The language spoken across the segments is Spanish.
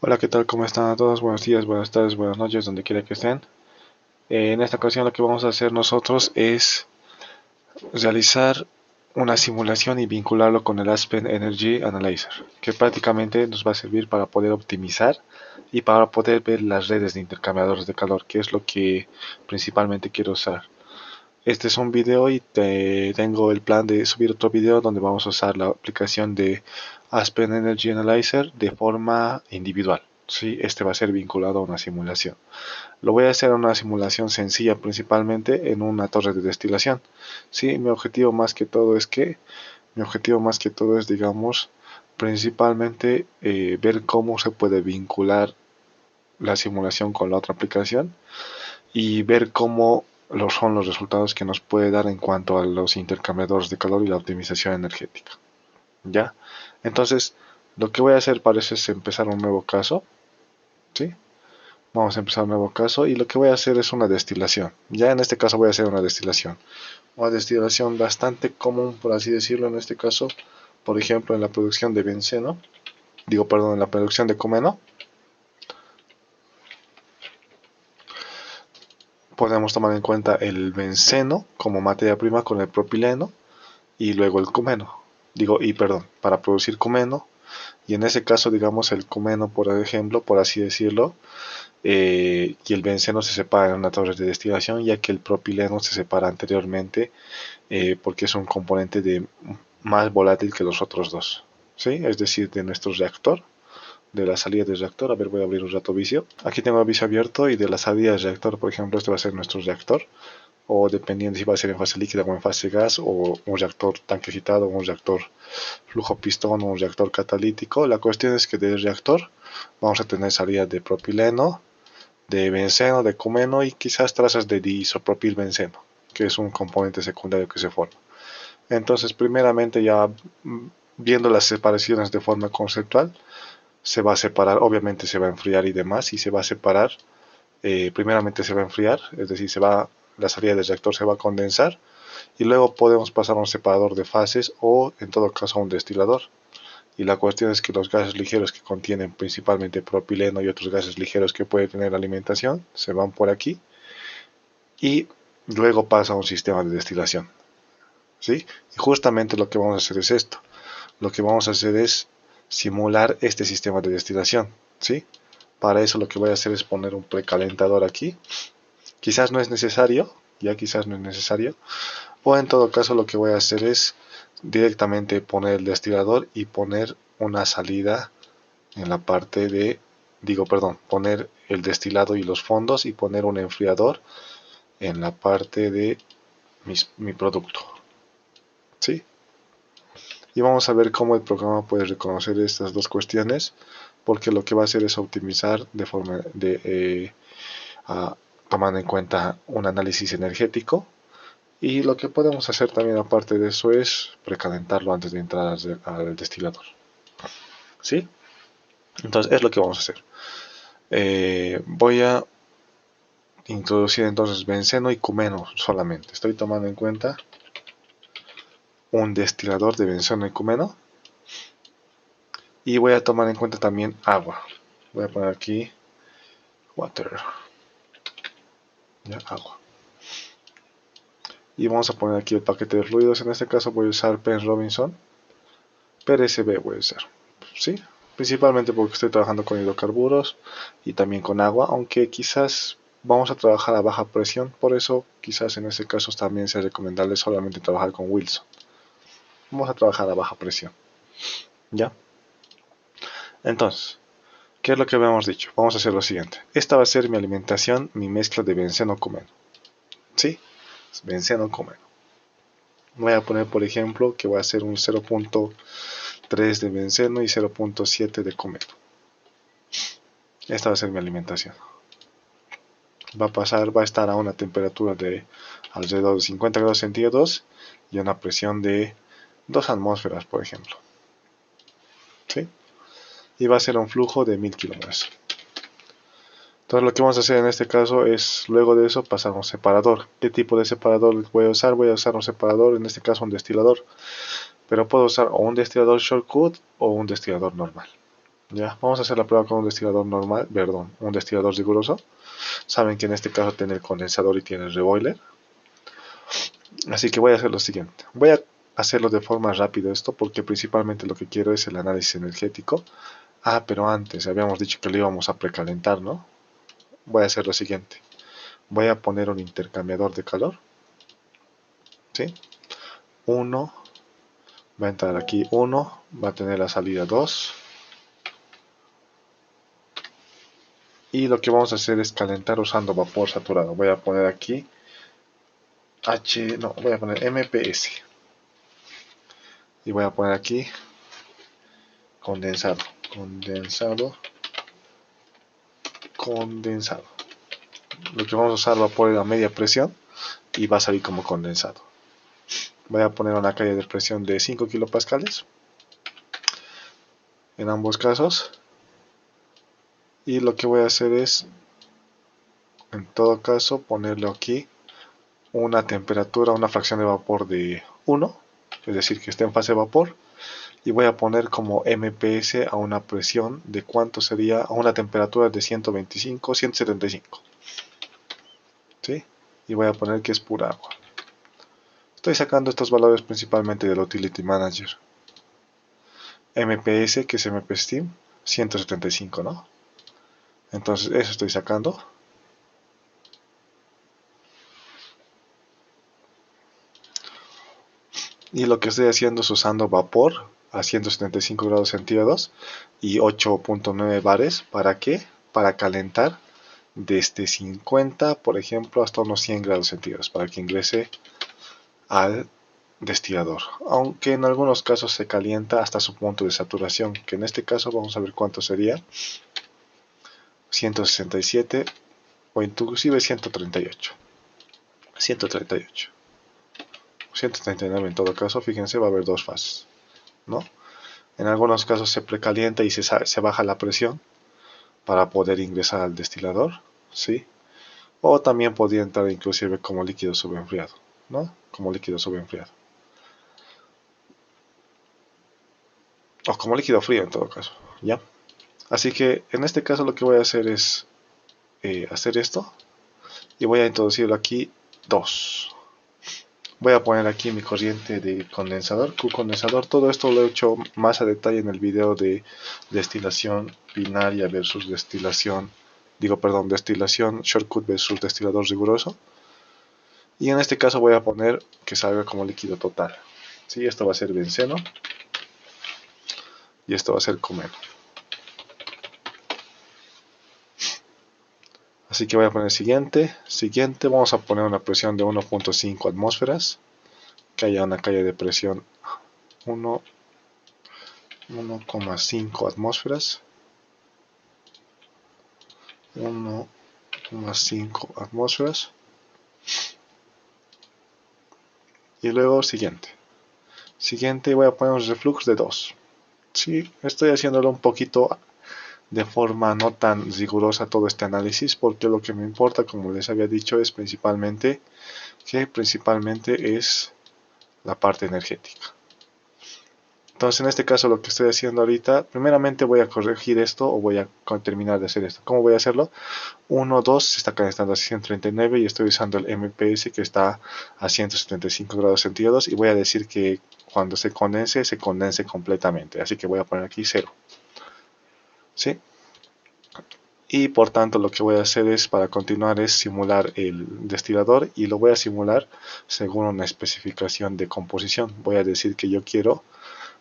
Hola, ¿qué tal? ¿Cómo están a todos? Buenos días, buenas tardes, buenas noches, donde quiera que estén. En esta ocasión lo que vamos a hacer nosotros es realizar una simulación y vincularlo con el Aspen Energy Analyzer, que prácticamente nos va a servir para poder optimizar y para poder ver las redes de intercambiadores de calor, que es lo que principalmente quiero usar. Este es un video y tengo el plan de subir otro video donde vamos a usar la aplicación de Aspen Energy Analyzer de forma individual. Sí, este va a ser vinculado a una simulación. Lo voy a hacer una simulación sencilla principalmente en una torre de destilación. Sí, mi objetivo más que todo es, digamos, principalmente ver cómo se puede vincular la simulación con la otra aplicación y ver cómo son los resultados que nos puede dar en cuanto a los intercambiadores de calor y la optimización energética. ¿Ya? Entonces, lo que voy a hacer para eso es empezar un nuevo caso. ¿Sí? Vamos a empezar un nuevo caso y lo que voy a hacer es una destilación. Ya en este caso voy a hacer una destilación. Una destilación bastante común, por así decirlo, en este caso, por ejemplo, en la producción de benceno, en la producción de comeno, podemos tomar en cuenta el benceno como materia prima con el propileno y luego el comeno. Para producir comeno, y en ese caso, digamos, el comeno, por ejemplo, por así decirlo, y el benceno se separa en una torre de destilación, ya que el propileno se separa anteriormente porque es un componente más volátil que los otros dos. ¿Sí? Es decir, de nuestro reactor, de la salida del reactor. A ver, voy a abrir un rato vicio. Aquí tengo el vicio abierto y de la salida del reactor, por ejemplo, este va a ser nuestro reactor. O dependiendo si va a ser en fase líquida o en fase gas, o un reactor tanque excitado, o un reactor flujo pistón, o un reactor catalítico. La cuestión es que del reactor vamos a tener salida de propileno, de benceno, de comeno y quizás trazas de diisopropilbenceno, que es un componente secundario que se forma. Entonces, primeramente ya viendo las separaciones de forma conceptual, se va a separar, obviamente se va a enfriar y demás, y se va a separar, primeramente se va a enfriar, es decir, la salida del reactor se va a condensar, y luego podemos pasar a un separador de fases o en todo caso a un destilador. Y la cuestión es que los gases ligeros que contienen principalmente propileno y otros gases ligeros que puede tener la alimentación se van por aquí y luego pasa a un sistema de destilación. ¿Sí? Y justamente lo que vamos a hacer es esto. Lo que vamos a hacer es simular este sistema de destilación. ¿Sí? Para eso lo que voy a hacer es poner un precalentador aquí. Quizás no es necesario, ya quizás no es necesario. O en todo caso lo que voy a hacer es directamente poner el destilador y poner una salida en la parte de, poner el destilado y los fondos y poner un enfriador en la parte de mi producto. ¿Sí? Y vamos a ver cómo el programa puede reconocer estas dos cuestiones, porque lo que va a hacer es optimizar de forma tomando en cuenta un análisis energético. Y lo que podemos hacer también aparte de eso es precalentarlo antes de entrar al destilador. ¿Sí? Entonces es lo que vamos a hacer. Voy a introducir entonces benceno y cumeno solamente. Estoy tomando en cuenta un destilador de benceno y cumeno. Y voy a tomar en cuenta también agua. Voy a poner aquí water. Ya, agua. Y vamos a poner aquí el paquete de fluidos. En este caso voy a usar Penn Robinson. PRSB voy a usar. ¿Sí? Principalmente porque estoy trabajando con hidrocarburos y también con agua. Aunque quizás vamos a trabajar a baja presión. Por eso quizás en este caso también sea recomendable solamente trabajar con Wilson. Vamos a trabajar a baja presión. ¿Ya? Entonces, ¿qué es lo que habíamos dicho? Vamos a hacer lo siguiente. Esta va a ser mi alimentación, mi mezcla de benceno-comeno. ¿Sí? Benceno-comeno. Voy a poner, por ejemplo, que voy a hacer un 0.3 de benceno y 0.7 de comeno. Esta va a ser mi alimentación. Va a estar a una temperatura de alrededor de 50 grados centígrados y a una presión de 2 atmósferas, por ejemplo. ¿Sí? Y va a ser un flujo de 1000 kilómetros. Entonces lo que vamos a hacer en este caso es, luego de eso, pasar a un separador. ¿Qué tipo de separador voy a usar? Voy a usar un separador, en este caso un destilador. Pero puedo usar o un destilador shortcut o un destilador normal. Ya, vamos a hacer la prueba con un destilador normal, perdón, un destilador riguroso. Saben que en este caso tiene el condensador y tiene el reboiler. Así que voy a hacer lo siguiente. Voy a hacerlo de forma rápida esto porque principalmente lo que quiero es el análisis energético. Ah, pero antes habíamos dicho que lo íbamos a precalentar, ¿no? Voy a hacer lo siguiente. Voy a poner un intercambiador de calor. ¿Sí? 1. Va a entrar aquí 1. Va a tener la salida 2. Y lo que vamos a hacer es calentar usando vapor saturado. Voy a poner aquí voy a poner MPS. Y voy a poner aquí condensado. Condensado. Lo que vamos a usar vapor a media presión y va a salir como condensado. Voy a poner una calle de presión de 5 kilopascales en ambos casos. Y lo que voy a hacer es, en todo caso, ponerle aquí una temperatura, una fracción de vapor de 1, es decir, que esté en fase de vapor. Y voy a poner como MPS a una presión de cuánto sería, a una temperatura de 125, 175. ¿Sí? Y voy a poner que es pura agua. Estoy sacando estos valores principalmente del Utility Manager. MPS, que es MP Steam, 175, ¿no? Entonces eso estoy sacando. Y lo que estoy haciendo es usando vapor a 175 grados centígrados y 8.9 bares. ¿Para qué? Para calentar desde 50, por ejemplo, hasta unos 100 grados centígrados, para que ingrese al destilador. Aunque en algunos casos se calienta hasta su punto de saturación, que en este caso vamos a ver cuánto sería. 167 o inclusive 138. 138. 139 en todo caso, fíjense, va a haber dos fases, ¿no? En algunos casos se precalienta y se baja la presión para poder ingresar al destilador, ¿sí? O también podría entrar inclusive como líquido subenfriado, ¿no? Como líquido subenfriado. O como líquido frío en todo caso, ¿ya? Así que en este caso lo que voy a hacer es hacer esto y voy a introducirlo aquí 2. Voy a poner aquí mi corriente de condensador, Q-condensador. Todo esto lo he hecho más a detalle en el video de destilación binaria versus destilación, destilación shortcut versus destilador riguroso. Y en este caso voy a poner que salga como líquido total. ¿Sí? Esto va a ser benceno y esto va a ser comeno. Así que voy a poner siguiente. Siguiente, vamos a poner una presión de 1.5 atmósferas. Que haya una calle de presión 1,5 atmósferas. 1,5 atmósferas. Y luego siguiente. Siguiente voy a poner un reflux de 2. Sí, estoy haciéndolo un poquito de forma no tan rigurosa todo este análisis porque lo que me importa, como les había dicho, es principalmente es la parte energética. Entonces en este caso lo que estoy haciendo ahorita, primeramente voy a corregir esto o voy a terminar de hacer esto. ¿Cómo voy a hacerlo? 1, 2 se está calentando a 139 y estoy usando el MPS que está a 175 grados centígrados y voy a decir que cuando se condense completamente. Así que voy a poner aquí 0. ¿Sí? Y por tanto lo que voy a hacer es para continuar es simular el destilador y lo voy a simular según una especificación de composición. Voy a decir que yo quiero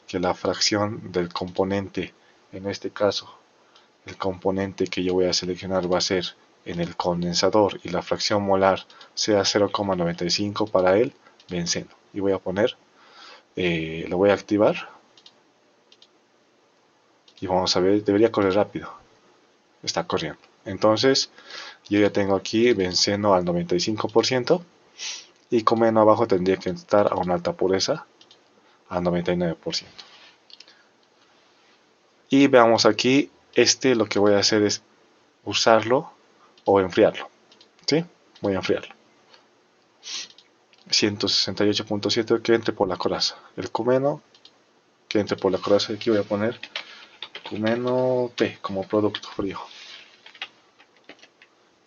que la fracción del componente, en este caso el componente que yo voy a seleccionar va a ser en el condensador y la fracción molar sea 0,95 para el benceno. Y voy a poner, lo voy a activar y vamos a ver, debería correr rápido. Está corriendo. Entonces yo ya tengo aquí benceno al 95% y comeno abajo tendría que estar a una alta pureza al 99%. Y veamos aquí, lo que voy a hacer es usarlo o enfriarlo. ¿Sí? Voy a enfriarlo. 168.7 que entre por la coraza. El comeno que entre por la coraza. Aquí voy a poner Cumeno P como producto frío.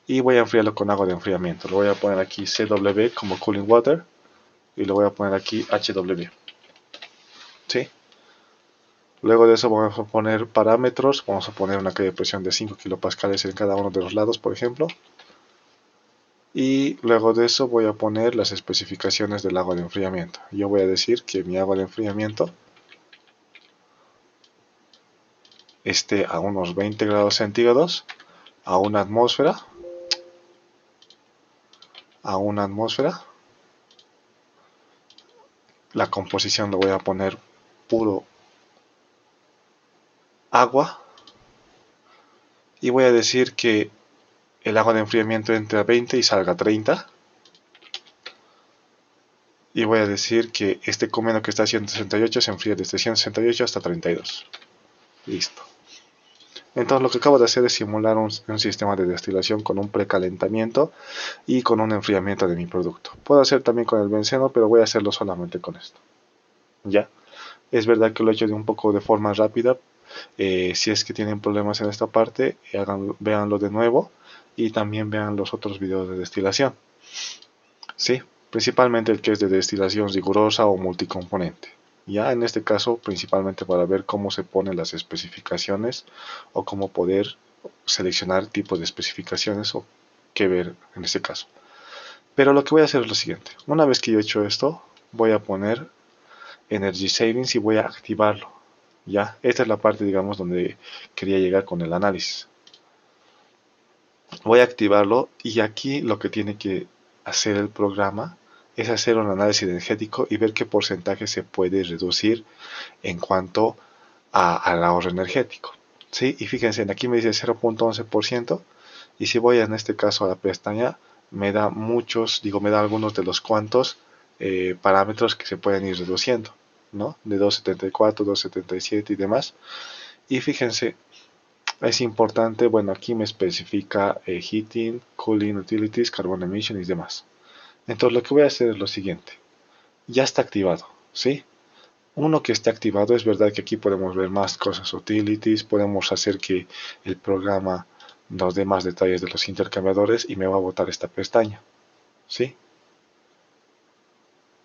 Y voy a enfriarlo con agua de enfriamiento. Lo voy a poner aquí CW como cooling water. Y lo voy a poner aquí HW. ¿Sí? Luego de eso vamos a poner parámetros. Vamos a poner una calle de presión de 5 kilopascales en cada uno de los lados, por ejemplo. Y luego de eso voy a poner las especificaciones del agua de enfriamiento. Yo voy a decir que mi agua de enfriamiento esté a unos 20 grados centígrados, a una atmósfera, La composición lo voy a poner puro agua. Y voy a decir que el agua de enfriamiento entre a 20 y salga a 30. Y voy a decir que este comeno que está a 168 se enfría desde 168 hasta 32. Listo. Entonces lo que acabo de hacer es simular un sistema de destilación con un precalentamiento y con un enfriamiento de mi producto. Puedo hacer también con el benceno, pero voy a hacerlo solamente con esto. Ya. Es verdad que lo he hecho de un poco de forma rápida. Si es que tienen problemas en esta parte, véanlo de nuevo y también vean los otros videos de destilación. Sí, principalmente el que es de destilación rigurosa o multicomponente. Ya en este caso, principalmente para ver cómo se ponen las especificaciones o cómo poder seleccionar tipos de especificaciones o qué ver en este caso. Pero lo que voy a hacer es lo siguiente. Una vez que yo he hecho esto, voy a poner Energy Savings y voy a activarlo. Ya, esta es la parte, digamos, donde quería llegar con el análisis. Voy a activarlo y aquí lo que tiene que hacer el programa es hacer un análisis energético y ver qué porcentaje se puede reducir en cuanto al ahorro energético. ¿Sí? Y fíjense, aquí me dice 0.11% y si voy en este caso a la pestaña me da me da algunos de los cuantos parámetros que se pueden ir reduciendo, ¿no? De 274, 277 y demás. Y fíjense, es importante, bueno, aquí me especifica heating, cooling, utilities, carbon emission y demás. Entonces lo que voy a hacer es lo siguiente. Ya está activado, ¿sí? Uno que está activado, es verdad que aquí podemos ver más cosas, utilities, podemos hacer que el programa nos dé más detalles de los intercambiadores y me va a botar esta pestaña, ¿sí?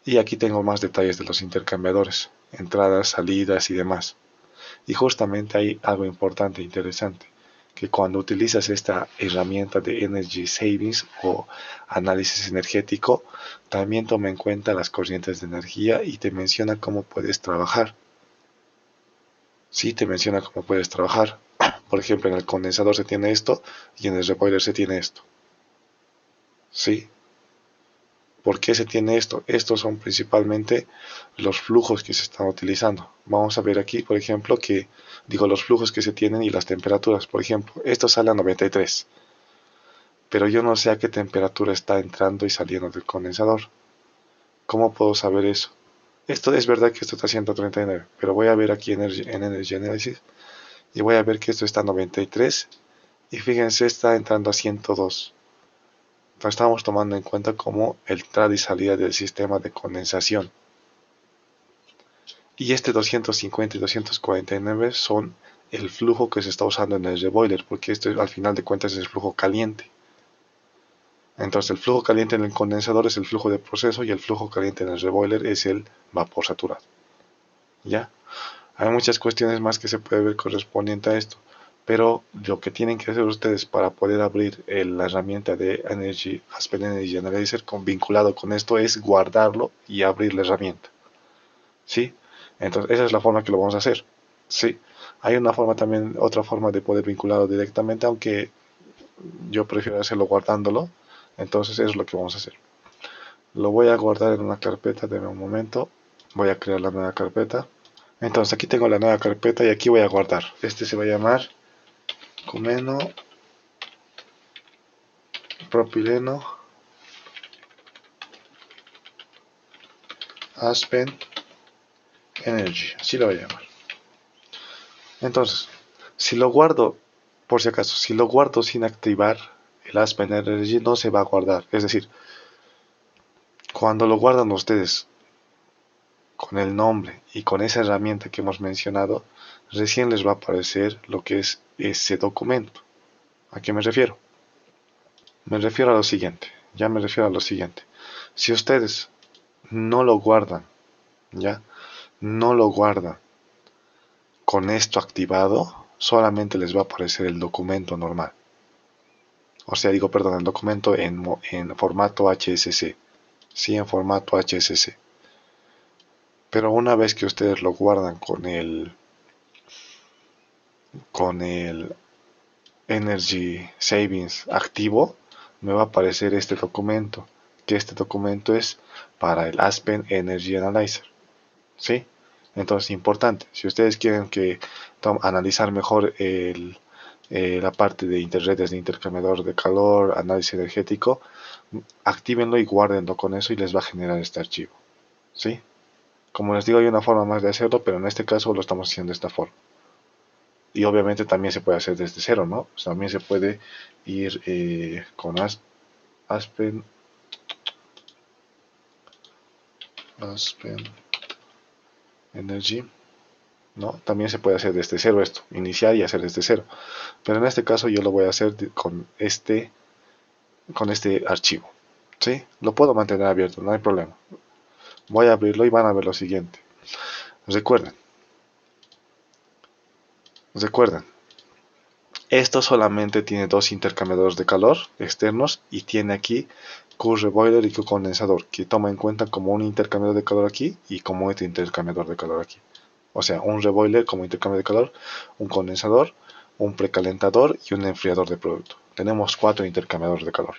Y aquí tengo más detalles de los intercambiadores, entradas, salidas y demás. Y justamente hay algo importante e interesante, que cuando utilizas esta herramienta de Energy Savings o análisis energético, también toma en cuenta las corrientes de energía y te menciona cómo puedes trabajar. Sí, te menciona cómo puedes trabajar. Por ejemplo, en el condensador se tiene esto y en el reboiler se tiene esto. Sí. ¿Por qué se tiene esto? Estos son principalmente los flujos que se están utilizando. Vamos a ver aquí, por ejemplo, los flujos que se tienen y las temperaturas. Por ejemplo, esto sale a 93, pero yo no sé a qué temperatura está entrando y saliendo del condensador. ¿Cómo puedo saber eso? Esto es verdad que esto está a 139, pero voy a ver aquí en Energy Analysis y voy a ver que esto está a 93 y fíjense, está entrando a 102. Estamos tomando en cuenta como entrada y salida del sistema de condensación. Y este 250 y 249 son el flujo que se está usando en el reboiler, porque esto al final de cuentas es el flujo caliente. Entonces el flujo caliente en el condensador es el flujo de proceso y el flujo caliente en el reboiler es el vapor saturado. ¿Ya? Hay muchas cuestiones más que se puede ver correspondiente a esto, pero lo que tienen que hacer ustedes para poder abrir la herramienta de Aspen Energy Analyzer vinculado con esto es guardarlo y abrir la herramienta. ¿Sí? Entonces esa es la forma que lo vamos a hacer. ¿Sí? Hay una forma también, otra forma de poder vincularlo directamente, aunque yo prefiero hacerlo guardándolo. Entonces eso es lo que vamos a hacer. Lo voy a guardar en una carpeta, de un momento. Voy a crear la nueva carpeta. Entonces aquí tengo la nueva carpeta y aquí voy a guardar. Este se va a llamar Cumeno Propileno Aspen Energy. Así lo voy a llamar. Entonces, si lo guardo, por si acaso, si lo guardo sin activar el Aspen Energy no se va a guardar. Es decir, cuando lo guardan ustedes con el nombre y con esa herramienta que hemos mencionado, recién les va a aparecer lo que es ese documento. ¿A qué me refiero? Me refiero a lo siguiente, ya me refiero a lo siguiente. Si ustedes no lo guardan, ya, no lo guardan con esto activado, solamente les va a aparecer el documento normal. O sea, digo, perdón, el documento en formato HSC. Sí, en formato HSC. Pero una vez que ustedes lo guardan con el Energy Savings activo, me va a aparecer este documento, que este documento es para el Aspen Energy Analyzer. ¿Sí? Entonces, importante, si ustedes quieren analizar mejor la parte de redes de intercambiador de calor, análisis energético, actívenlo y guárdenlo con eso y les va a generar este archivo. ¿Sí? Como les digo, hay una forma más de hacerlo, pero en este caso lo estamos haciendo de esta forma. Y obviamente también se puede hacer desde cero, ¿no? O sea, también se puede ir con Aspen Energy, ¿no? También se puede hacer desde cero esto, iniciar y hacer desde cero. Pero en este caso yo lo voy a hacer con este archivo. ¿Sí? Lo puedo mantener abierto, no hay problema. Voy a abrirlo y van a ver lo siguiente. Recuerden, recuerden, esto solamente tiene dos intercambiadores de calor externos y tiene aquí Q-Reboiler y Q-Condensador, que toma en cuenta como un intercambiador de calor aquí y como este intercambiador de calor aquí. O sea, un reboiler como intercambio de calor, un condensador, un precalentador y un enfriador de producto. Tenemos 4 intercambiadores de calor.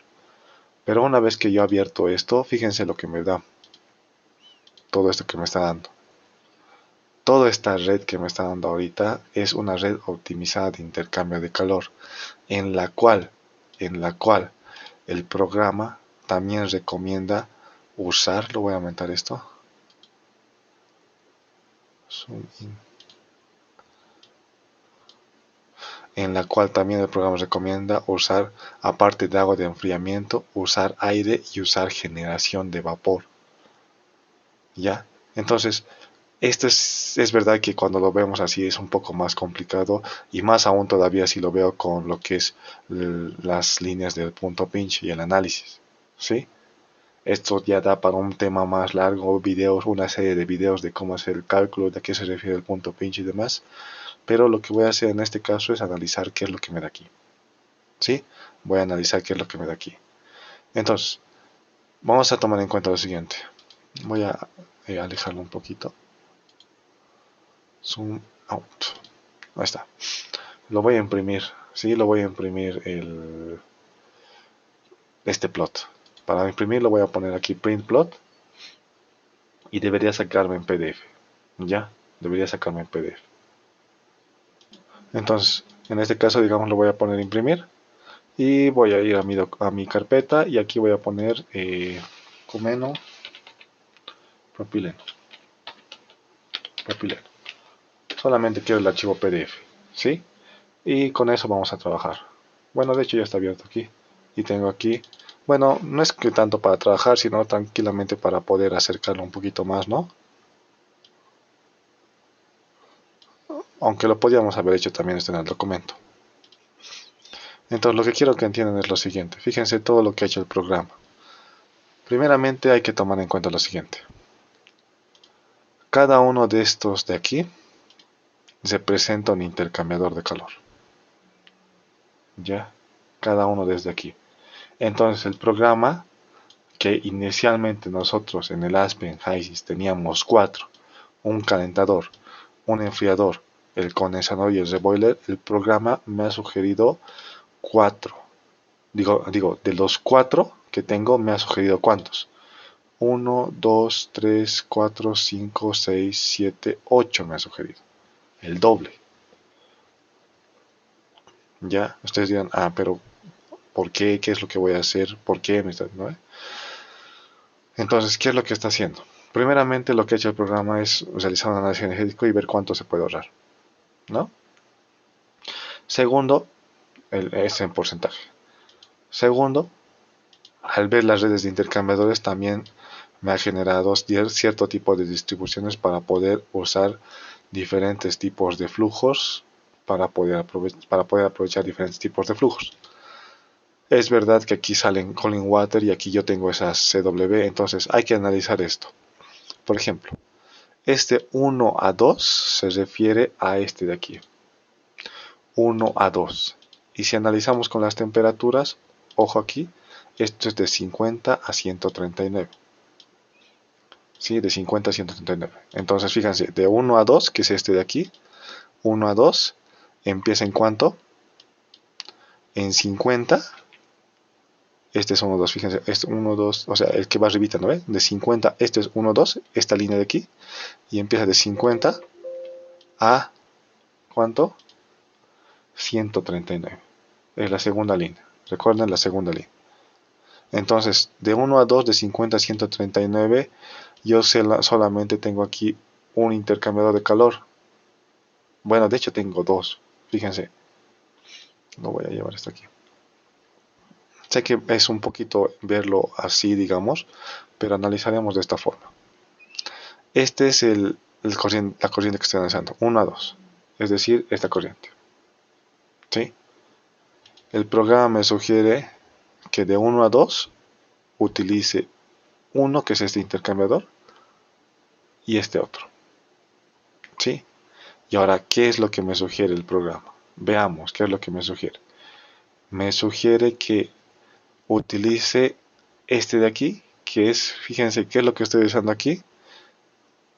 Pero una vez que yo abierto esto, fíjense lo que me da. Todo esto que me está dando. Toda esta red que me está dando ahorita es una red optimizada de intercambio de calor, en la cual el programa también recomienda usar, lo voy a aumentar esto, zoom in, en la cual también el programa recomienda usar, aparte de agua de enfriamiento, usar aire y usar generación de vapor. ¿Ya? Entonces, esto es verdad que cuando lo vemos así es un poco más complicado y más aún todavía si lo veo con lo que es las líneas del punto pinch y el análisis. ¿Sí? Esto ya da para un tema más largo, videos, una serie de videos de cómo hacer el cálculo, de a qué se refiere el punto pinch y demás. Pero lo que voy a hacer en este caso es analizar qué es lo que me da aquí. ¿Sí? Voy a analizar qué es lo que me da aquí. Entonces, vamos a tomar en cuenta lo siguiente. Voy a alejarlo un poquito. Zoom out. Ahí está. Lo voy a imprimir. Sí, lo voy a imprimir este plot. Para imprimir lo voy a poner aquí print plot. Y debería sacarme en PDF. Ya, debería sacarme en PDF. Entonces, en este caso, digamos, lo voy a poner imprimir. Y voy a ir a mi carpeta. Y aquí voy a poner Comeno propileno. Propileno. Solamente quiero el archivo PDF. ¿Sí? Y con eso vamos a trabajar. Bueno, de hecho ya está abierto aquí. Y tengo aquí, bueno, no es que tanto para trabajar, sino tranquilamente para poder acercarlo un poquito más, ¿no? Aunque lo podíamos haber hecho también esto en el documento. Entonces lo que quiero que entiendan es lo siguiente. Fíjense todo lo que ha hecho el programa. Primeramente hay que tomar en cuenta lo siguiente. Cada uno de estos de aquí representa un intercambiador de calor. ¿Ya? Cada uno desde aquí. Entonces el programa, que inicialmente nosotros en el Aspen HYSYS teníamos 4, un calentador, un enfriador, el condensador y el reboiler, el programa me ha sugerido 4. Digo, de los 4 que tengo, me ha sugerido ¿cuántos? 1, 2, 3, 4, 5, 6, 7, 8 me ha sugerido. El doble. Ya, ustedes dirán, pero ¿por qué? ¿Qué es lo que voy a hacer? ¿Por qué? ¿No? Entonces, ¿qué es lo que está haciendo? Primeramente, lo que ha hecho el programa es realizar un análisis energético y ver cuánto se puede ahorrar, ¿no? Segundo, es en porcentaje. Segundo, al ver las redes de intercambiadores también me ha generado cierto tipo de distribuciones para poder usar diferentes tipos de flujos para poder aprovechar diferentes tipos de flujos. Es verdad que aquí salen Cooling Water y aquí yo tengo esas CW, entonces hay que analizar esto. Por ejemplo, este 1 a 2 se refiere a este de aquí. 1 a 2. Y si analizamos con las temperaturas, ojo aquí, esto es de 50 a 139. ¿Sí? De 50 a 139. Entonces fíjense, de 1 a 2, que es este de aquí, 1 a 2, empieza en cuánto? En 50. Este es 1, 2, fíjense, este 1, 2, o sea, el que va arribita, ¿no ve? De 50, este es 1, 2, esta línea de aquí, y empieza de 50 a, ¿cuánto? 139. Es la segunda línea, recuerden la segunda línea. Entonces, de 1 a 2, de 50 a 139, yo solamente tengo aquí un intercambiador de calor. Bueno, de hecho tengo dos, fíjense. No voy a llevar esto aquí. Sé que es un poquito verlo así, digamos, pero analizaremos de esta forma. Este es la corriente que estoy analizando, 1 a 2, es decir, esta corriente. ¿Sí? El programa me sugiere que de 1 a 2 utilice uno, que es este intercambiador, y este otro. ¿Sí? Y ahora, ¿qué es lo que me sugiere el programa? Veamos, ¿qué es lo que me sugiere? Me sugiere que utilice este de aquí, que es, fíjense, ¿qué es lo que estoy usando aquí?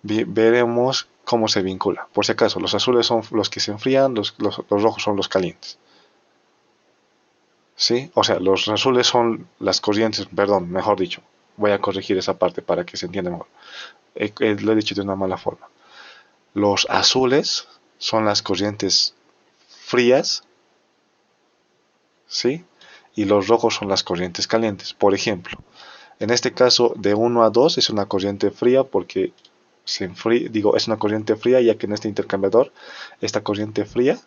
Veremos cómo se vincula. Por si acaso, los azules son los que se enfrían, los rojos son los calientes. ¿Sí? O sea, los azules son las corrientes, perdón, mejor dicho. Voy a corregir esa parte para que se entienda mejor. Lo he dicho de una mala forma. Los azules son las corrientes frías, ¿sí? Y los rojos son las corrientes calientes. Por ejemplo, en este caso de 1 a 2 es una corriente fría porque es una corriente fría ya que en este intercambiador esta corriente fría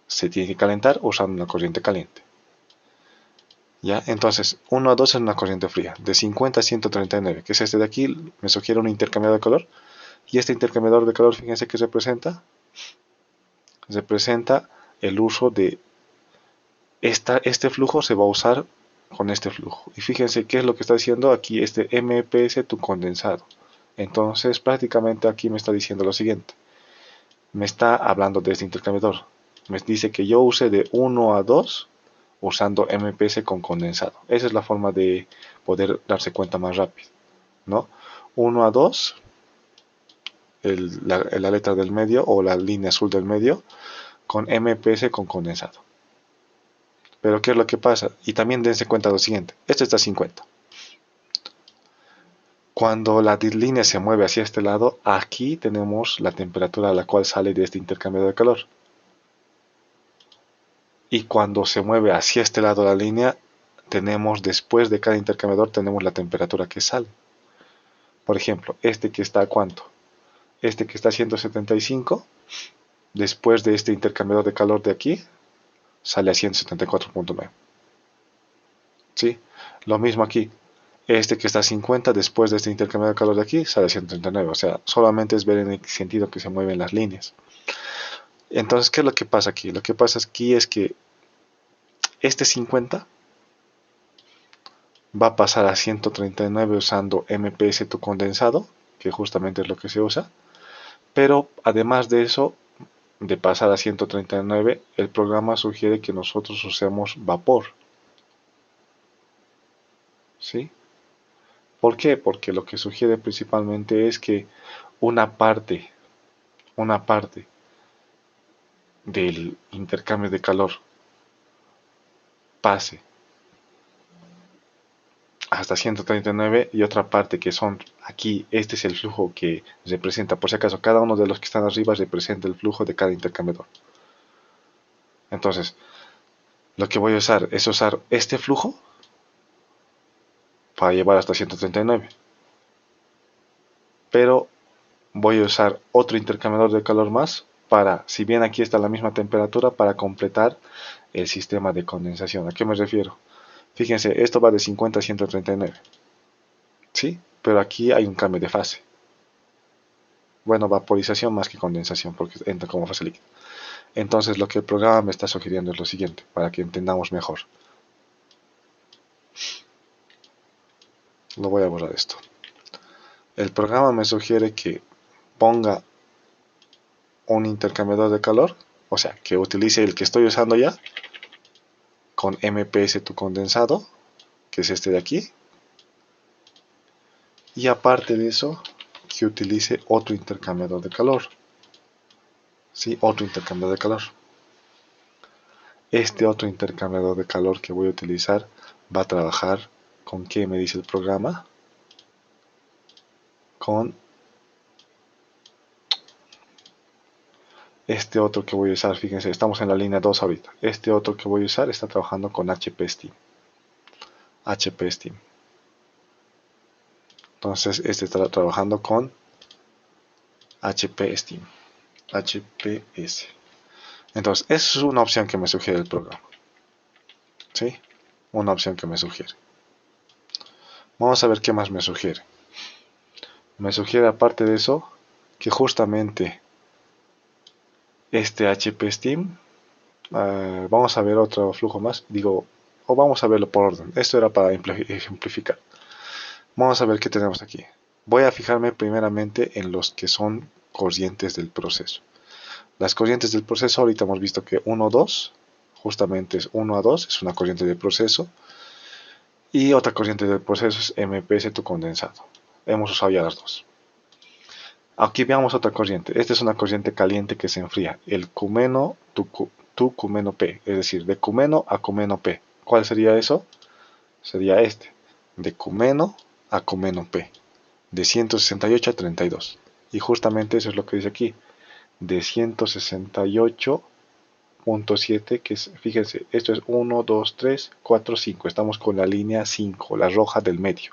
se tiene que calentar usando una corriente caliente. ¿Ya? Entonces, 1 a 2 es una corriente fría, de 50 a 139, que es este de aquí, me sugiere un intercambiador de calor. Y este intercambiador de calor, fíjense que representa el uso de este flujo se va a usar con este flujo. Y fíjense qué es lo que está diciendo aquí este MPS tu condensado. Entonces prácticamente aquí me está diciendo lo siguiente. Me está hablando de este intercambiador. Me dice que yo use de 1 a 2 usando MPS con condensado. Esa es la forma de poder darse cuenta más rápido, ¿no? 1 a 2, la letra del medio o la línea azul del medio, con MPS con condensado. Pero ¿qué es lo que pasa? Y también dense cuenta de lo siguiente. Esto está a 50. Cuando la línea se mueve hacia este lado, aquí tenemos la temperatura a la cual sale de este intercambiador de calor. Y cuando se mueve hacia este lado la línea, tenemos después de cada intercambiador tenemos la temperatura que sale. Por ejemplo, este que está a ¿cuánto? Este que está a 175, después de este intercambiador de calor de aquí, sale a 174.9. ¿Sí? Lo mismo aquí. Este que está a 50, después de este intercambiador de calor de aquí, sale a 139. O sea, solamente es ver en el sentido que se mueven las líneas. Entonces, ¿qué es lo que pasa aquí? Lo que pasa aquí es que este 50 va a pasar a 139 usando MPS tu condensado, que justamente es lo que se usa. Pero además de eso, de pasar a 139, el programa sugiere que nosotros usemos vapor. ¿Sí? ¿Por qué? Porque lo que sugiere principalmente es que una parte, una parte del intercambio de calor pase hasta 139 y otra parte que son aquí, este es el flujo que representa, por si acaso, cada uno de los que están arriba representa el flujo de cada intercambiador. Entonces, lo que voy a usar es usar este flujo para llevar hasta 139. Pero voy a usar otro intercambiador de calor más para, si bien aquí está la misma temperatura, para completar el sistema de condensación. ¿A qué me refiero? Fíjense, esto va de 50 a 139. ¿Sí? Pero aquí hay un cambio de fase. Bueno, vaporización más que condensación, porque entra como fase líquida. Entonces lo que el programa me está sugiriendo es lo siguiente, para que entendamos mejor. Lo voy a borrar esto. El programa me sugiere que ponga un intercambiador de calor, o sea, que utilice el que estoy usando ya, con MPS tu condensado, que es este de aquí, y aparte de eso, que utilice otro intercambiador de calor. Sí, otro intercambiador de calor. Este otro intercambiador de calor que voy a utilizar va a trabajar con qué me dice el programa, con este otro que voy a usar. Fíjense, estamos en la línea 2 ahorita. Este otro que voy a usar está trabajando con HP Steam. HP Steam. Entonces este estará trabajando con HP Steam. HPS. Entonces, esa es una opción que me sugiere el programa. ¿Sí? Una opción que me sugiere. Vamos a ver qué más me sugiere. Me sugiere aparte de eso que justamente este HP Steam, vamos a ver otro flujo más, digo, o vamos a verlo por orden. Esto era para ejemplificar. Vamos a ver qué tenemos aquí. Voy a fijarme primeramente en los que son corrientes del proceso. Las corrientes del proceso, ahorita hemos visto que 1, 2, justamente es 1 a 2, es una corriente de proceso. Y otra corriente del proceso es MPS tu condensado. Hemos usado ya las dos. Aquí veamos otra corriente. Esta es una corriente caliente que se enfría. El cumeno tu cumeno P. Es decir, de cumeno a cumeno P. ¿Cuál sería eso? Sería este. De cumeno a cumeno P. De 168 a 32. Y justamente eso es lo que dice aquí. De 168.7, que es, fíjense, esto es 1, 2, 3, 4, 5. Estamos con la línea 5, la roja del medio.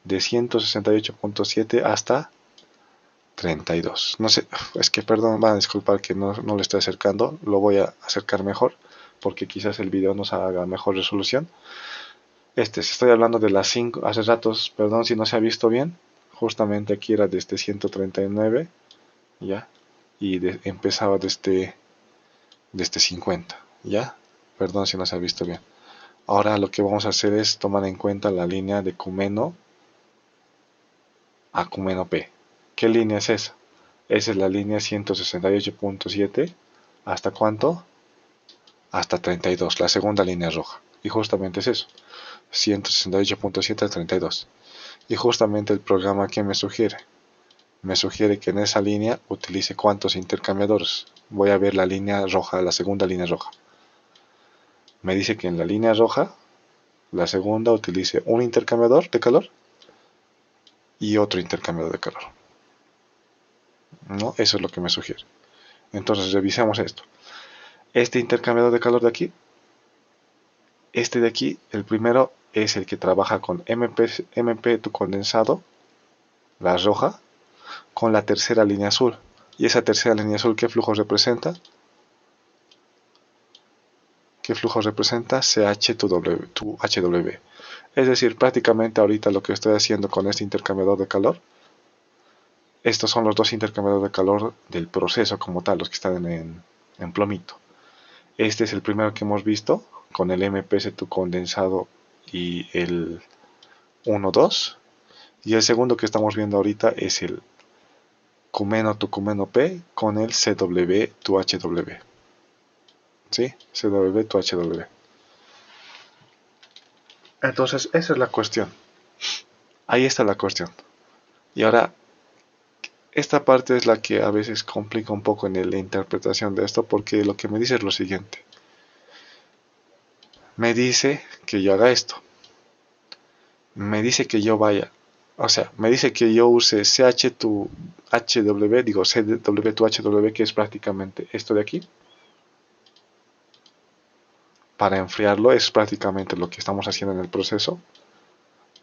De 168.7 hasta 32. No sé, es que perdón, van a disculpar que no lo estoy acercando, lo voy a acercar mejor, porque quizás el video nos haga mejor resolución. Se estoy hablando de las 5, hace ratos, perdón si no se ha visto bien, justamente aquí era desde 139, ya, y empezaba desde 50, ya, perdón si no se ha visto bien. Ahora lo que vamos a hacer es tomar en cuenta la línea de cumeno a cumeno P. ¿Qué línea es esa? Esa es la línea 168.7. ¿Hasta cuánto? Hasta 32, la segunda línea roja. Y justamente es eso. 168.7 a 32. Y justamente el programa que me sugiere. Me sugiere que en esa línea utilice cuántos intercambiadores. Voy a ver la línea roja, la segunda línea roja. Me dice que en la línea roja, la segunda utilice un intercambiador de calor y otro intercambiador de calor. ¿No? Eso es lo que me sugiere. Entonces revisemos esto. Este intercambiador de calor de aquí, este de aquí, el primero es el que trabaja con MP tu condensado, la roja, con la tercera línea azul. Y esa tercera línea azul, ¿qué flujo representa? ¿Qué flujo representa? CH tu HW. Es decir, prácticamente ahorita lo que estoy haciendo con este intercambiador de calor, estos son los dos intercambiadores de calor del proceso como tal, los que están en plomito. Este es el primero que hemos visto, con el MPS tu condensado y el 1, 2. Y el segundo que estamos viendo ahorita es el cumeno tu cumeno P con el CW tu HW. ¿Sí? CW tu HW. Entonces, esa es la cuestión. Ahí está la cuestión. Y ahora, esta parte es la que a veces complica un poco en la interpretación de esto, porque lo que me dice es lo siguiente. Me dice que yo haga esto. Me dice que yo vaya. O sea, me dice que yo use CH tu HW, digo CW tu HW, que es prácticamente esto de aquí. Para enfriarlo es prácticamente lo que estamos haciendo en el proceso.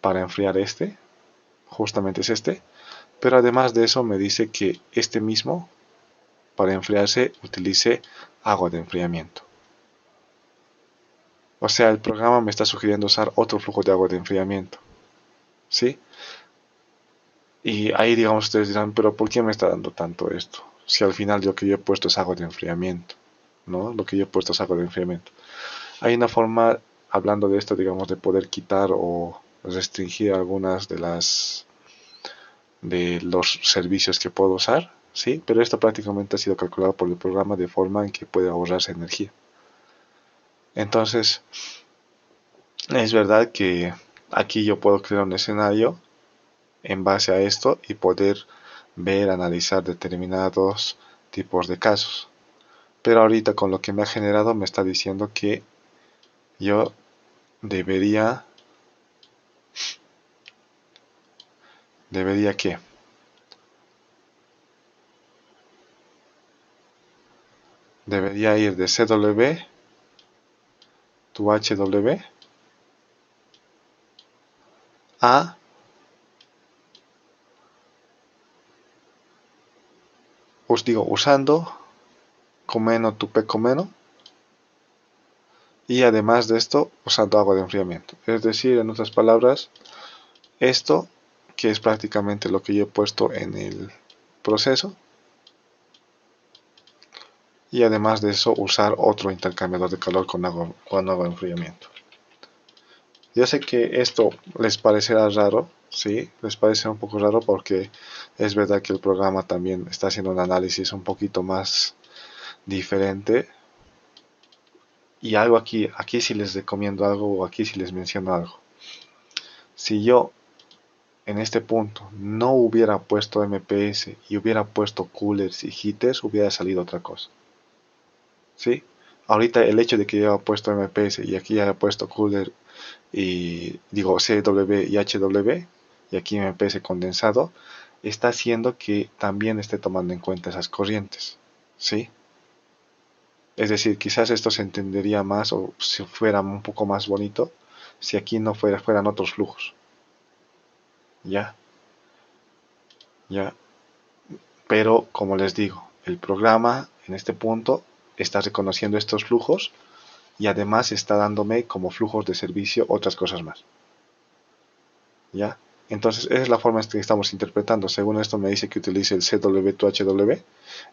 Para enfriar justamente es este. Pero además de eso me dice que este mismo, para enfriarse, utilice agua de enfriamiento. O sea, el programa me está sugiriendo usar otro flujo de agua de enfriamiento. ¿Sí? Y ahí, digamos, ustedes dirán, pero ¿por qué me está dando tanto esto? Si al final lo que yo he puesto es agua de enfriamiento, ¿no? Lo que yo he puesto es agua de enfriamiento. Hay una forma, hablando de esto, digamos, de poder quitar o restringir algunas de los servicios que puedo usar, ¿sí? Pero esto prácticamente ha sido calculado por el programa de forma en que puede ahorrarse energía. Entonces, es verdad que aquí yo puedo crear un escenario en base a esto y poder ver, analizar determinados tipos de casos. Pero ahorita con lo que me ha generado me está diciendo que yo debería, debería que, debería ir de CW to HW a, os digo, usando Comeno to Pecomeno y además de esto usando agua de enfriamiento. Es decir, en otras palabras, esto que es prácticamente lo que yo he puesto en el proceso y además de eso usar otro intercambiador de calor con agua de enfriamiento. Yo sé que esto les parecerá raro, sí, les parecerá un poco raro porque es verdad que el programa también está haciendo un análisis un poquito más diferente y algo aquí sí les recomiendo algo o aquí sí les menciono algo. Si yo en este punto no hubiera puesto MPS y hubiera puesto coolers y heaters, hubiera salido otra cosa. ¿Sí? Ahorita el hecho de que yo haya puesto MPS y aquí haya puesto cooler y digo CW y HW y aquí MPS condensado, está haciendo que también esté tomando en cuenta esas corrientes. ¿Sí? Es decir, quizás esto se entendería más o si fuera un poco más bonito si aquí no fueran otros flujos. ¿Ya? ¿Ya? Pero como les digo, el programa en este punto está reconociendo estos flujos y además está dándome como flujos de servicio otras cosas más. ¿Ya? Entonces esa es la forma en que estamos interpretando. Según esto me dice que utilice el CW2HW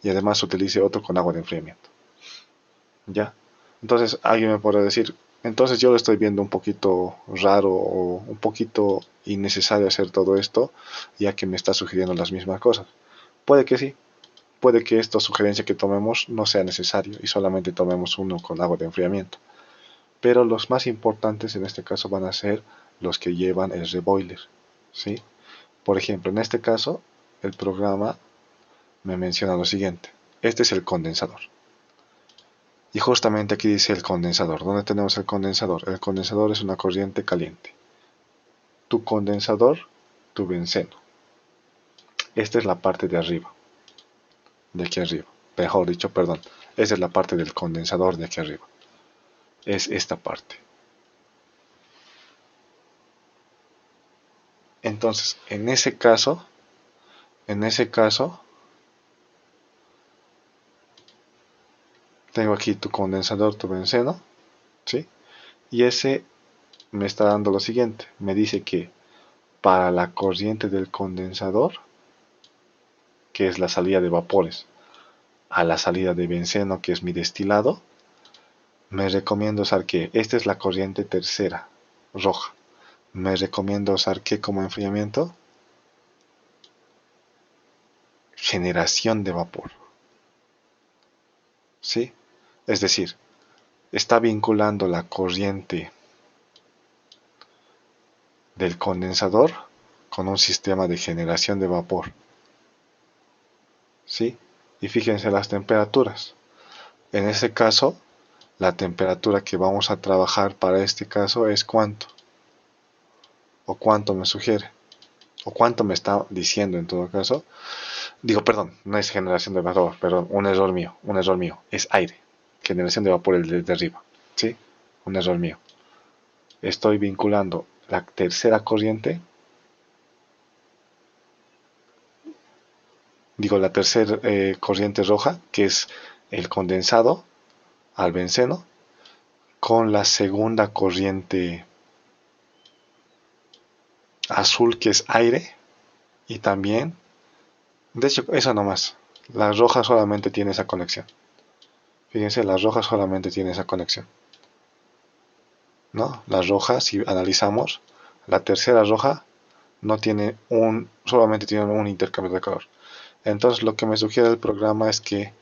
y además utilice otro con agua de enfriamiento. ¿Ya? Entonces alguien me podrá decir, entonces yo lo estoy viendo un poquito raro o un poquito innecesario hacer todo esto ya que me está sugiriendo las mismas cosas. Puede que sí, puede que esta sugerencia que tomemos no sea necesario y solamente tomemos uno con agua de enfriamiento. Pero los más importantes en este caso van a ser los que llevan el reboiler, ¿sí? Por ejemplo, en este caso, el programa me menciona lo siguiente. Este es el condensador. Y justamente aquí dice el condensador. ¿Dónde tenemos el condensador? El condensador es una corriente caliente. Tu condensador, tu benceno. Esta es la parte de arriba. De aquí arriba. Mejor dicho, perdón. Esta es la parte del condensador de aquí arriba. Es esta parte. Entonces, en ese caso, tengo aquí tu condensador, tu benceno, ¿sí? Y ese me está dando lo siguiente. Me dice que para la corriente del condensador, que es la salida de vapores, a la salida de benceno, que es mi destilado, me recomiendo usar que esta es la corriente tercera, roja. Me recomiendo usar que como enfriamiento, generación de vapor. ¿Sí? Es decir, está vinculando la corriente del condensador con un sistema de generación de vapor. ¿Sí? Y fíjense las temperaturas. En este caso, la temperatura que vamos a trabajar para este caso es cuánto. O cuánto me sugiere. O cuánto me está diciendo en todo caso. Digo, perdón, no es generación de vapor, perdón, un error mío. Es aire. Generación de vapor desde arriba. ¿Sí? Un error mío. Estoy vinculando la tercera corriente, digo la tercera corriente roja, que es el condensado al benceno, con la segunda corriente azul, que es aire, Y también, de hecho, eso nomás. La roja solamente tiene esa conexión. Fíjense, la roja solamente tiene esa conexión, ¿no? La roja, si analizamos, la tercera roja no tiene solamente tiene un intercambio de calor. Entonces lo que me sugiere el programa es que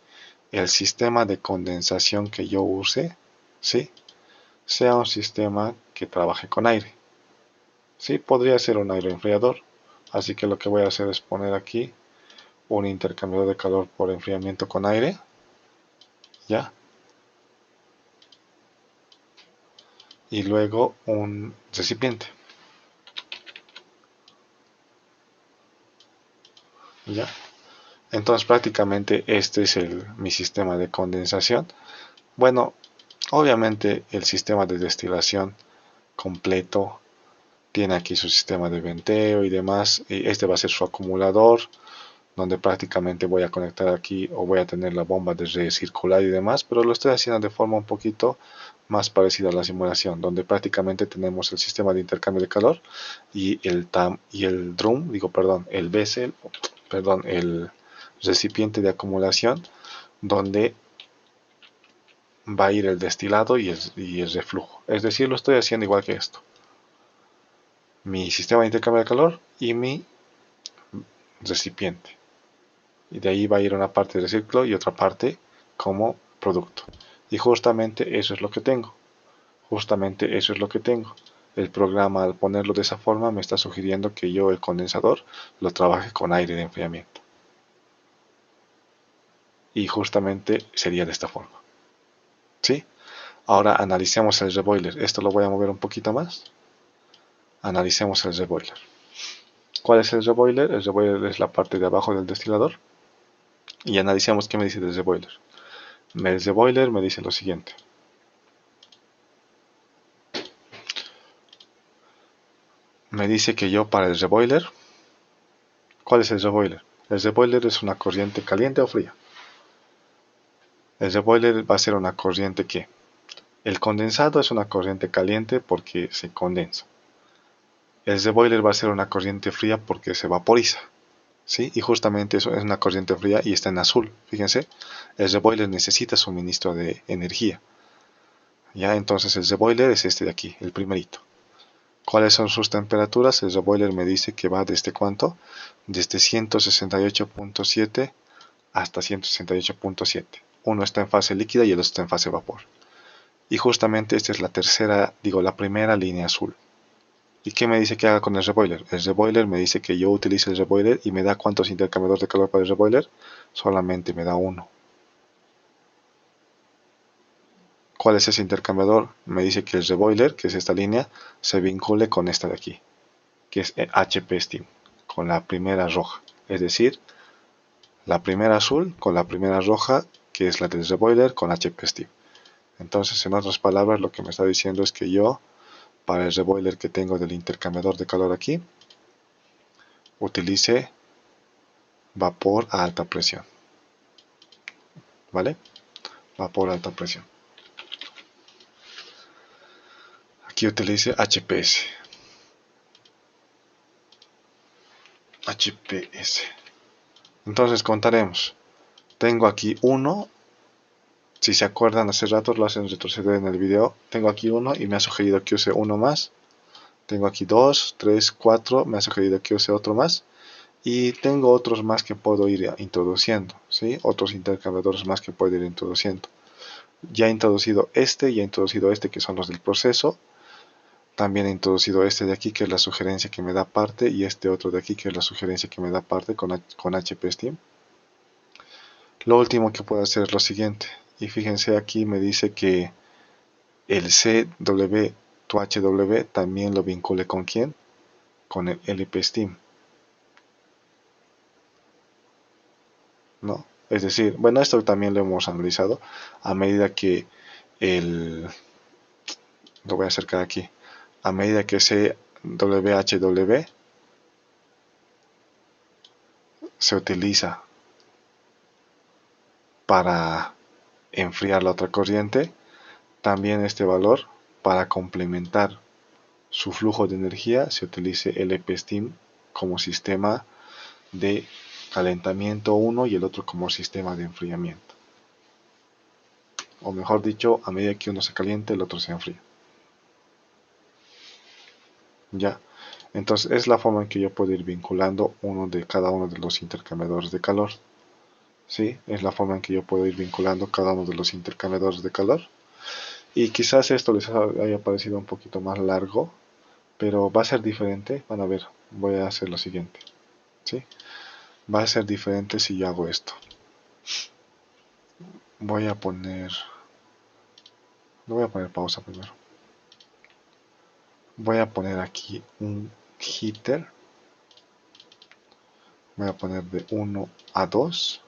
el sistema de condensación que yo use, ¿sí?, sea un sistema que trabaje con aire. Sí, podría ser un aire enfriador. Así que lo que voy a hacer es poner aquí un intercambiador de calor por enfriamiento con aire. Ya. Y luego un recipiente. Ya. Entonces prácticamente este es mi sistema de condensación. Bueno, obviamente el sistema de destilación completo tiene aquí su sistema de venteo y demás. Y este va a ser su acumulador, donde prácticamente voy a conectar aquí o voy a tener la bomba de recircular y demás, pero lo estoy haciendo de forma un poquito más parecida a la simulación, donde prácticamente tenemos el sistema de intercambio de calor y el drum, el vessel, el recipiente de acumulación, donde va a ir el destilado y el reflujo. Es decir, lo estoy haciendo igual que esto. Mi sistema de intercambio de calor y mi recipiente. Y de ahí va a ir una parte de ciclo y otra parte como producto. Y justamente eso es lo que tengo. Justamente eso es lo que tengo. El programa, al ponerlo de esa forma, me está sugiriendo que yo el condensador lo trabaje con aire de enfriamiento. Y justamente sería de esta forma. ¿Sí? Ahora analicemos el reboiler. Esto lo voy a mover un poquito más. Analicemos el reboiler. ¿Cuál es el reboiler? El reboiler es la parte de abajo del destilador. Y analicemos qué me dice del reboiler. El reboiler me dice lo siguiente. Me dice que yo para el reboiler, ¿cuál es el reboiler? El reboiler es una corriente caliente o fría. El reboiler va a ser una corriente que el condensado es una corriente caliente porque se condensa. El reboiler va a ser una corriente fría porque se vaporiza. ¿Sí? Y justamente eso es una corriente fría y está en azul. Fíjense, el reboiler necesita suministro de energía. Ya, entonces el reboiler es este de aquí, el primerito. ¿Cuáles son sus temperaturas? El reboiler me dice que va desde ¿cuánto? Desde 168.7 hasta 168.7. Uno está en fase líquida y el otro está en fase vapor. Y justamente esta es la primera línea azul. ¿Y qué me dice que haga con el reboiler? El reboiler me dice que yo utilice el reboiler y me da ¿cuántos intercambiadores de calor para el reboiler? Solamente me da uno. ¿Cuál es ese intercambiador? Me dice que el reboiler, que es esta línea, se vincule con esta de aquí, que es HP Steam, con la primera roja. Es decir, la primera azul con la primera roja, que es la del reboiler con HP Steam. Entonces, en otras palabras, lo que me está diciendo es que yo, para el reboiler que tengo del intercambiador de calor aquí, utilice vapor a alta presión. ¿Vale? Vapor a alta presión. Aquí utilice HPS. HPS. Entonces contaremos. Tengo aquí uno. Si se acuerdan, hace rato lo hacen retroceder en el video. Tengo aquí uno y me ha sugerido que use uno más. Tengo aquí 2, 3, 4. Me ha sugerido que use otro más. Y tengo otros más que puedo ir introduciendo. ¿Sí? Otros intercambiadores más que puedo ir introduciendo. Ya he introducido este y he introducido este, que son los del proceso. También he introducido este de aquí, que es la sugerencia que me da parte, y este otro de aquí, que es la sugerencia que me da parte con HP Steam. Lo último que puedo hacer es lo siguiente, y fíjense aquí me dice que el CW2HW también lo vincule ¿con quién? Con el LP Steam. ¿No? Es decir, bueno, esto también lo hemos analizado a medida que lo voy a acercar aquí, a medida que CWHW se utiliza para enfriar la otra corriente, también este valor, para complementar su flujo de energía, se utilice LP Steam como sistema de calentamiento uno y el otro como sistema de enfriamiento. O mejor dicho, a medida que uno se caliente, el otro se enfría. Ya. Entonces es la forma en que yo puedo ir vinculando cada uno de los intercambiadores de calor. ¿Sí? Es la forma en que yo puedo ir vinculando cada uno de los intercambiadores de calor. Y quizás esto les haya parecido un poquito más largo, pero va a ser diferente. Van a ver, voy a hacer lo siguiente. ¿Sí? Va a ser diferente si yo hago esto. Voy a poner... No voy a poner pausa primero. Voy a poner aquí un heater. Voy a poner de 1 a 2.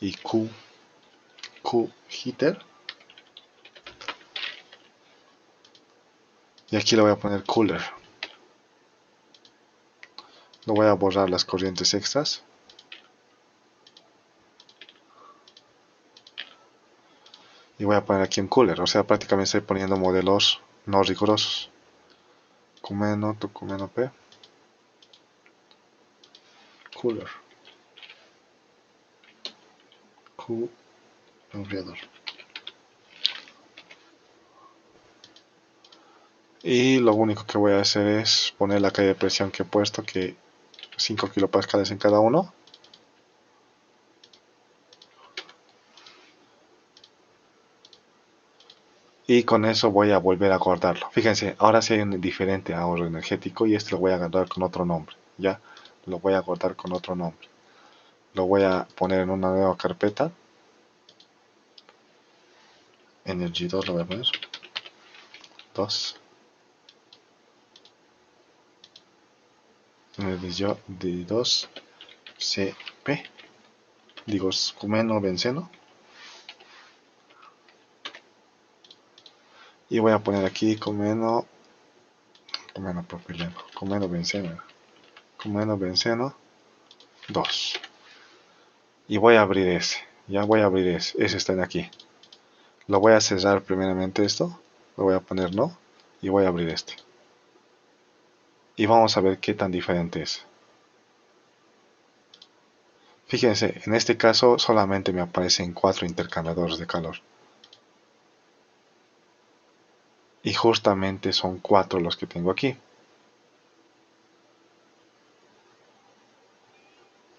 Y Q heater. Y aquí le voy a poner cooler. No voy a borrar las corrientes extras. Y voy a poner aquí un cooler. O sea, prácticamente estoy poniendo modelos no rigurosos. Cumeno, Tucumeno P. Cooler. Q enfriador. Y lo único que voy a hacer es poner la calle de presión que he puesto, que 5 kilopascales en cada uno. Y con eso voy a volver a guardarlo. Fíjense, ahora sí hay un diferente ahorro energético y este lo voy a guardar con otro nombre. Ya, lo voy a guardar con otro nombre. Lo voy a poner en una nueva carpeta. Energy 2 lo voy a poner. 2. Energy 2 CP. Digo, cumeno benceno. Y voy a poner aquí cumeno propileno. Cumeno benceno 2. Y voy a abrir ese. Ya voy a abrir ese. Ese está en aquí. Lo voy a cerrar primeramente esto. Lo voy a poner no. Y voy a abrir este. Y vamos a ver qué tan diferente es. Fíjense, en este caso solamente me aparecen 4 intercambiadores de calor. Y justamente son 4 los que tengo aquí.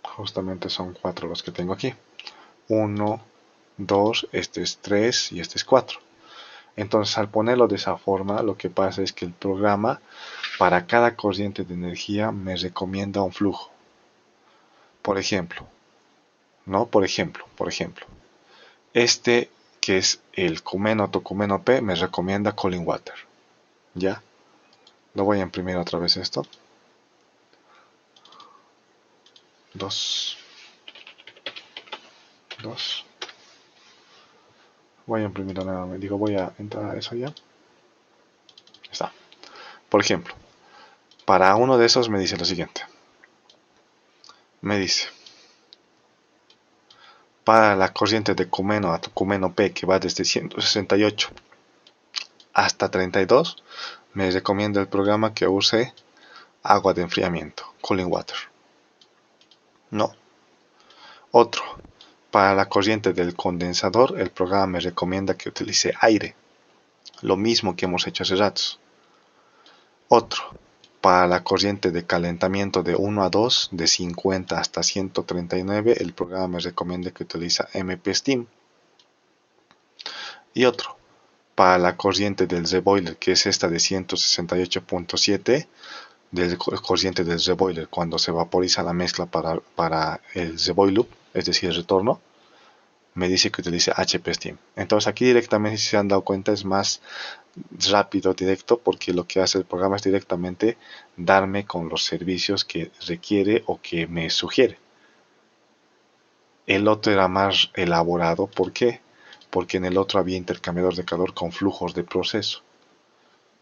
Justamente son 4 los que tengo aquí. 1, 2, este es 3 y este es 4. Entonces al ponerlo de esa forma, lo que pasa es que el programa para cada corriente de energía me recomienda un flujo. Por ejemplo, ¿no? Por ejemplo, este que es el Cumeno Tucumeno P me recomienda cooling water. ¿Ya? Lo voy a imprimir otra vez esto. 2. Voy a imprimirlo nuevamente. Digo, voy a entrar a eso ya. Está. Por ejemplo, para uno de esos me dice lo siguiente. Me dice, para la corriente de Cumeno a Tucumeno P que va desde 168 hasta 32, me recomienda el programa que use agua de enfriamiento, cooling water. No. Otro. Para la corriente del condensador, el programa me recomienda que utilice aire. Lo mismo que hemos hecho hace ratos. Otro. Para la corriente de calentamiento de 1 a 2, de 50 hasta 139, el programa me recomienda que utilice MP Steam. Y otro. Para la corriente del reboiler, que es esta de 168.7, del corriente del reboiler, cuando se vaporiza la mezcla para el reboil loop, es decir, el retorno, me dice que utilice HP Steam. Entonces aquí directamente, si se han dado cuenta, es más rápido, directo, porque lo que hace el programa es directamente darme con los servicios que requiere o que me sugiere. El otro era más elaborado, ¿por qué? Porque en el otro había intercambiador de calor con flujos de proceso.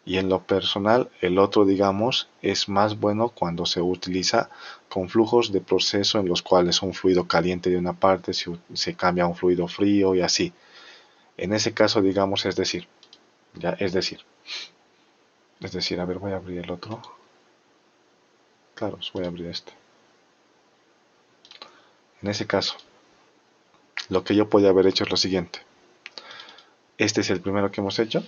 Y en lo personal, el otro, digamos, es más bueno cuando se utiliza con flujos de proceso en los cuales un fluido caliente de una parte se cambia a un fluido frío y así. En ese caso, digamos, es decir, a ver, voy a abrir el otro. claros. Voy a abrir este. En ese caso, lo que yo podía haber hecho es lo siguiente. Este es el primero que hemos hecho.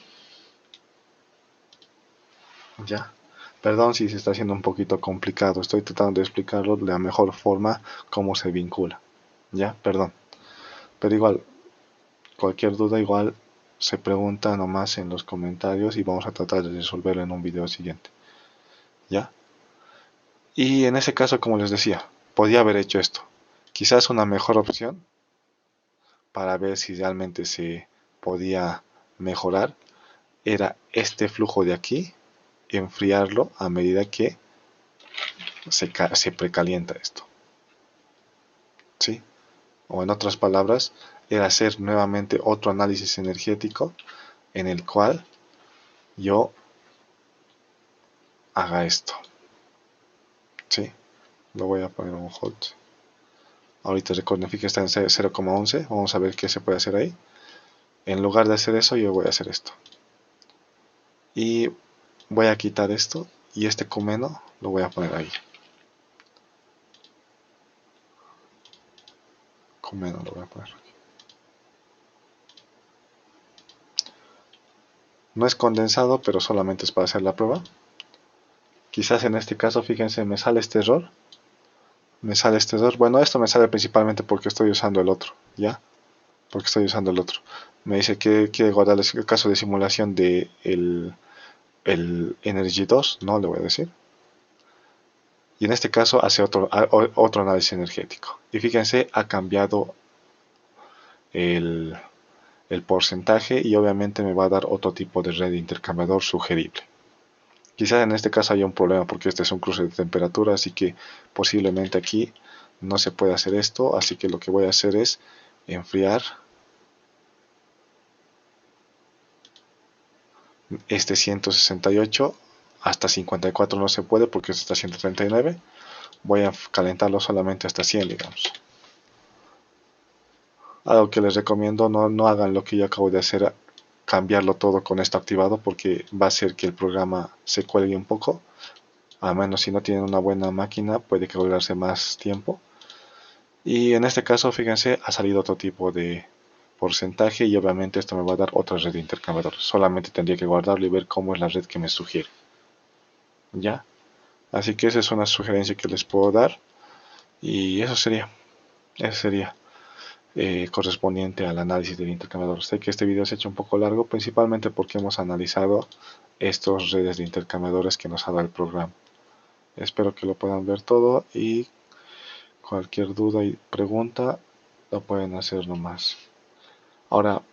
Ya. Perdón si se está haciendo un poquito complicado. Estoy tratando de explicarlo de la mejor forma cómo se vincula. Ya, perdón. Pero igual, cualquier duda igual se pregunta nomás en los comentarios y vamos a tratar de resolverlo en un video siguiente. ¿Ya? Y en ese caso, como les decía, podía haber hecho esto. Quizás una mejor opción para ver si realmente se podía mejorar era este flujo de aquí, enfriarlo a medida que se precalienta esto. ¿Sí? O en otras palabras, era hacer nuevamente otro análisis energético en el cual yo haga esto. ¿Sí? Lo voy a poner un hold. Ahorita recuerden que está en 0,11. Vamos a ver qué se puede hacer ahí. En lugar de hacer eso, yo voy a hacer esto. Y voy a quitar esto. Y este comeno lo voy a poner ahí. Comeno lo voy a poner aquí. No es condensado, pero solamente es para hacer la prueba. Quizás en este caso, fíjense, me sale este error. Bueno, esto me sale principalmente porque estoy usando el otro, ¿ya? Porque estoy usando el otro. Me dice que quiere guardar el caso de simulación de el Energy 2, no le voy a decir. Y en este caso hace otro análisis energético. Y fíjense, ha cambiado el, el porcentaje y obviamente me va a dar otro tipo de red de intercambiador sugerible. Quizás en este caso haya un problema porque este es un cruce de temperatura, así que posiblemente aquí no se puede hacer esto, así que lo que voy a hacer es enfriar este 168 hasta 54 no se puede porque este está 139. Voy a calentarlo solamente hasta 100, digamos. Algo que les recomiendo, no hagan lo que yo acabo de hacer, cambiarlo todo con esto activado porque va a hacer que el programa se cuelgue un poco. A menos si no tienen una buena máquina puede colgarse más tiempo. Y en este caso, fíjense, ha salido otro tipo de porcentaje y obviamente esto me va a dar otra red de intercambiador. Solamente tendría que guardarlo y ver cómo es la red que me sugiere. ¿Ya? Así que esa es una sugerencia que les puedo dar. Y eso sería correspondiente al análisis del intercambiador. Sé que este video se ha hecho un poco largo, principalmente porque hemos analizado estas redes de intercambiadores que nos ha dado el programa. Espero que lo puedan ver todo y cualquier duda y pregunta lo pueden hacer nomás. Ahora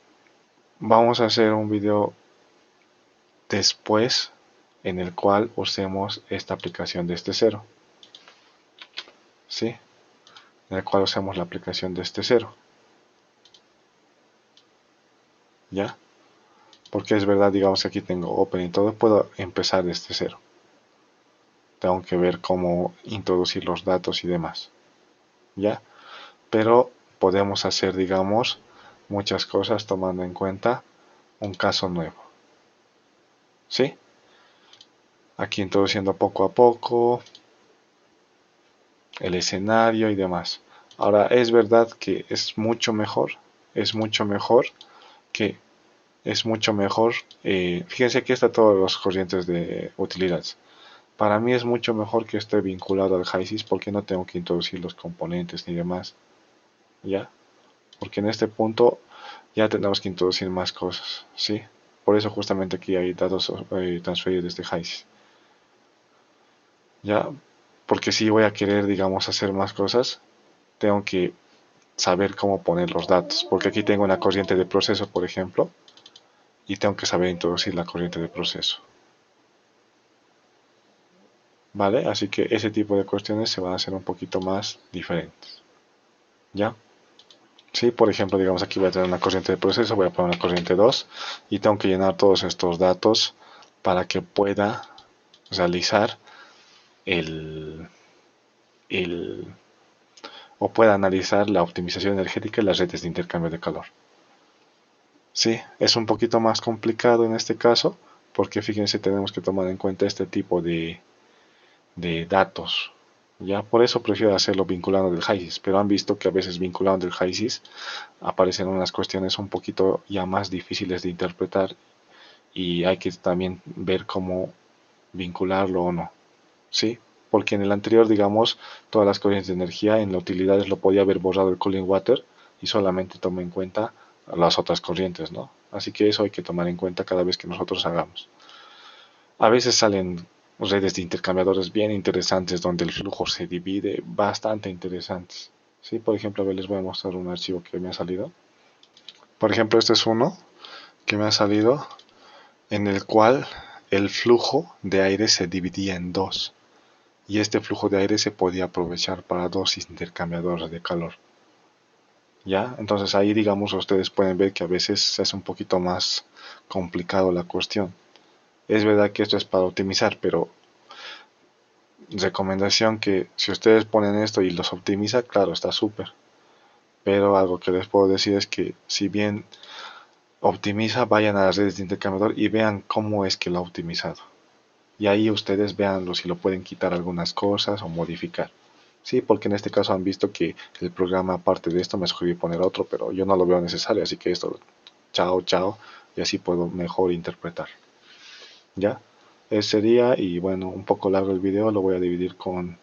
vamos a hacer un video después en el cual usemos esta aplicación de este cero. ¿Sí? En el cual usemos la aplicación de este cero. ¿Ya? Porque es verdad, digamos que aquí tengo Open y todo, puedo empezar desde cero. Tengo que ver cómo introducir los datos y demás. ¿Ya? Pero podemos hacer, digamos, muchas cosas tomando en cuenta un caso nuevo. ¿Sí? Aquí introduciendo poco a poco el escenario y demás. Ahora, es verdad que es mucho mejor que es mucho mejor. Fíjense aquí está todas las corrientes de utilidades. Para mí es mucho mejor que esté vinculado al HYSYS porque no tengo que introducir los componentes ni demás. ¿Ya? Porque en este punto ya tenemos que introducir más cosas. ¿Sí? Por eso justamente aquí hay datos transferidos desde HYSYS. ¿Ya? Porque si voy a querer, digamos, hacer más cosas, tengo que saber cómo poner los datos. Porque aquí tengo una corriente de proceso, por ejemplo, y tengo que saber introducir la corriente de proceso. ¿Vale? Así que ese tipo de cuestiones se van a hacer un poquito más diferentes. ¿Ya? Sí, por ejemplo, digamos aquí voy a tener una corriente de proceso, voy a poner una corriente 2 y tengo que llenar todos estos datos para que pueda realizar el, el o pueda analizar la optimización energética y las redes de intercambio de calor. Sí, es un poquito más complicado en este caso porque fíjense tenemos que tomar en cuenta este tipo de datos. Ya por eso prefiero hacerlo vinculando del HYSIS, pero han visto que a veces vinculando del HYSIS aparecen unas cuestiones un poquito ya más difíciles de interpretar y hay que también ver cómo vincularlo o no, ¿sí? Porque en el anterior, digamos, todas las corrientes de energía en la utilidades lo podía haber borrado el cooling water y solamente tomé en cuenta las otras corrientes, ¿no? Así que eso hay que tomar en cuenta cada vez que nosotros hagamos. A veces salen redes de intercambiadores bien interesantes donde el flujo se divide, bastante interesantes. Sí, por ejemplo, a ver, les voy a mostrar un archivo que me ha salido. Por ejemplo, este es uno que me ha salido en el cual el flujo de aire se dividía en dos y este flujo de aire se podía aprovechar para dos intercambiadores de calor. ¿Ya? Entonces ahí, digamos, ustedes pueden ver que a veces se hace un poquito más complicado la cuestión. Es verdad que esto es para optimizar, pero recomendación que si ustedes ponen esto y los optimiza, claro, está súper. Pero algo que les puedo decir es que si bien optimiza, vayan a las redes de intercambiador y vean cómo es que lo ha optimizado. Y ahí ustedes veanlo si lo pueden quitar algunas cosas o modificar. Sí, porque en este caso han visto que el programa aparte de esto me sugirió poner otro, pero yo no lo veo necesario, así que esto, chao, chao, y así puedo mejor interpretar. ¿Ya? Ese sería, y bueno, un poco largo el video, lo voy a dividir con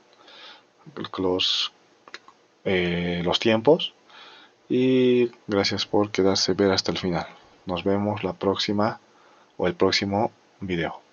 los, los tiempos. Y gracias por quedarse ver hasta el final. Nos vemos la próxima o el próximo video.